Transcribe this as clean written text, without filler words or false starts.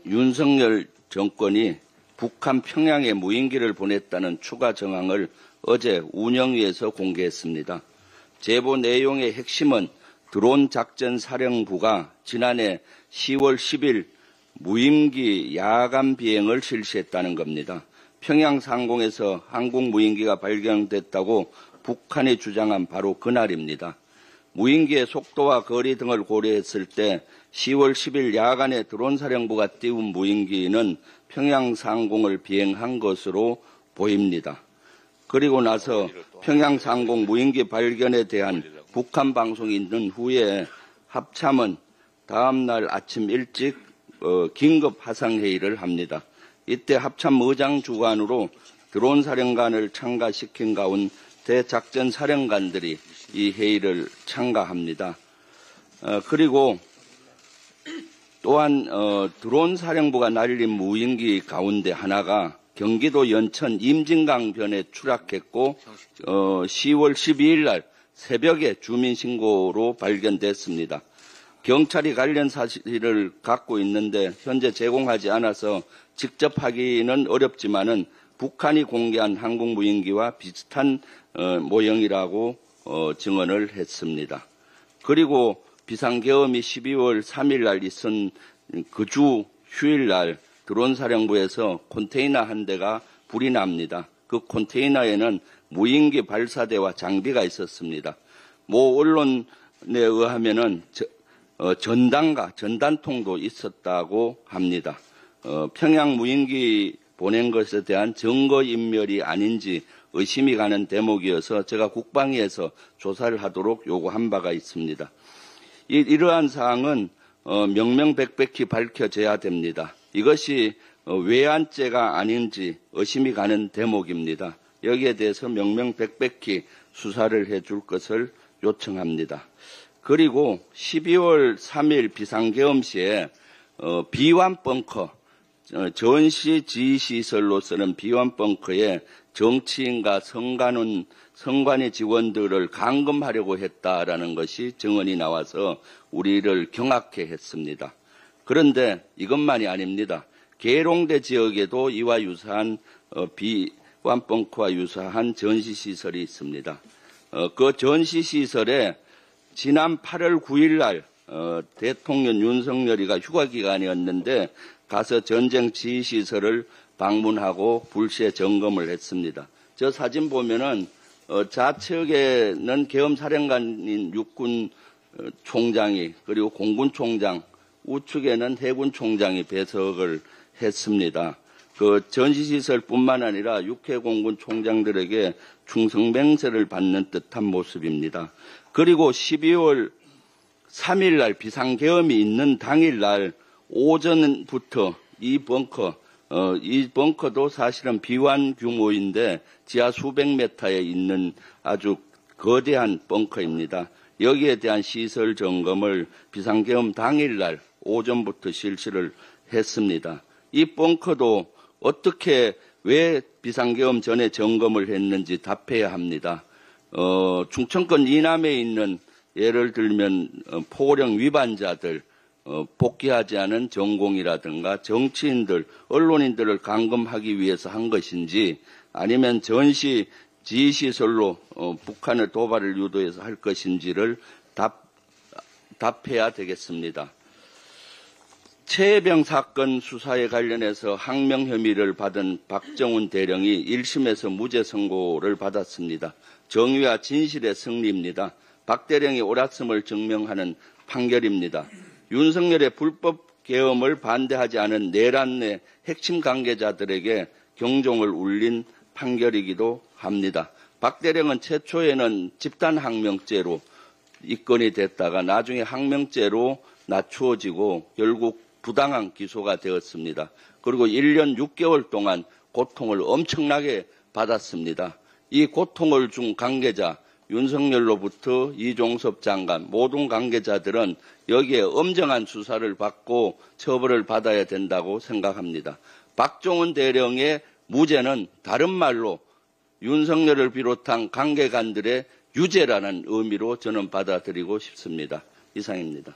윤석열 정권이 북한 평양에 무인기를 보냈다는 추가 정황을 어제 운영위에서 공개했습니다. 제보 내용의 핵심은 드론 작전 사령부가 지난해 10월 10일 무인기 야간 비행을 실시했다는 겁니다. 평양 상공에서 한국 무인기가 발견됐다고 북한이 주장한 바로 그날입니다. 무인기의 속도와 거리 등을 고려했을 때 10월 10일 야간에 드론 사령부가 띄운 무인기는 평양 상공을 비행한 것으로 보입니다. 그리고 나서 평양 상공 무인기 발견에 대한 북한 방송이 있는 후에 합참은 다음 날 아침 일찍 긴급 화상회의를 합니다. 이때 합참 의장 주관으로 드론 사령관을 참가시킨 가운데 작전 사령관들이 이 회의를 참가합니다. 그리고 또한 드론 사령부가 날린 무인기 가운데 하나가 경기도 연천 임진강변에 추락했고 10월 12일 날 새벽에 주민신고로 발견됐습니다. 경찰이 관련 사실을 갖고 있는데 현재 제공하지 않아서 직접 확인은 어렵지만은 북한이 공개한 한국 무인기와 비슷한 모형이라고 증언을 했습니다. 그리고 비상계엄이 12월 3일 날 있은 그 주 휴일 날 드론 사령부에서 컨테이너 한 대가 불이 납니다. 그 컨테이너에는 무인기 발사대와 장비가 있었습니다. 모 언론에 의하면은 전단통도 있었다고 합니다. 평양 무인기 보낸 것에 대한 증거인멸이 아닌지 의심이 가는 대목이어서 제가 국방위에서 조사를 하도록 요구한 바가 있습니다. 이러한 사항은 명명백백히 밝혀져야 됩니다. 이것이 외환죄가 아닌지 의심이 가는 대목입니다. 여기에 대해서 명명백백히 수사를 해줄 것을 요청합니다. 그리고 12월 3일 비상계엄 시에 비완벙커, 전시 지휘시설로 쓰는 비완벙커에 정치인과 성관의 직원들을 감금하려고 했다라는 것이 증언이 나와서 우리를 경악해 했습니다. 그런데 이것만이 아닙니다. 계룡대 지역에도 이와 유사한 비완벙커와 유사한 전시시설이 있습니다. 그 전시시설에 지난 8월 9일 날 대통령 윤석열이가 휴가 기간이었는데 가서 전쟁 지휘시설을 방문하고 불시에 점검을 했습니다. 저 사진 보면은 좌측에는 계엄사령관인 육군 총장이 그리고 공군 총장, 우측에는 해군 총장이 배석을 했습니다. 그 전시시설뿐만 아니라 육해공군 총장들에게 충성맹세를 받는 듯한 모습입니다. 그리고 12월 3일 날 비상계엄이 있는 당일 날 오전부터 이 벙커도 사실은 비완 규모인데 지하 수백 미터에 있는 아주 거대한 벙커입니다. 여기에 대한 시설 점검을 비상계엄 당일 날 오전부터 실시를 했습니다. 이 벙커도 어떻게 왜 비상계엄 전에 점검을 했는지 답해야 합니다. 충청권 이남에 있는 예를 들면 포고령 위반자들, 복귀하지 않은 전공이라든가 정치인들, 언론인들을 감금하기 위해서 한 것인지 아니면 전시 지휘시설로 북한의 도발을 유도해서 할 것인지를 답해야 되겠습니다. 최혜병 사건 수사에 관련해서 항명 혐의를 받은 박정훈 대령이 1심에서 무죄 선고를 받았습니다. 정의와 진실의 승리입니다. 박 대령이 옳았음을 증명하는 판결입니다. 윤석열의 불법 계엄을 반대하지 않은 내란 내 핵심 관계자들에게 경종을 울린 판결이기도 합니다. 박 대령은 최초에는 집단 항명죄로 입건이 됐다가 나중에 항명죄로 낮추어지고 결국 부당한 기소가 되었습니다. 그리고 1년 6개월 동안 고통을 엄청나게 받았습니다. 이 고통을 준 관계자 윤석열로부터 이종섭 장관 모든 관계자들은 여기에 엄정한 수사를 받고 처벌을 받아야 된다고 생각합니다. 박정훈 대령의 무죄는 다른 말로 윤석열을 비롯한 관계관들의 유죄라는 의미로 저는 받아들이고 싶습니다. 이상입니다.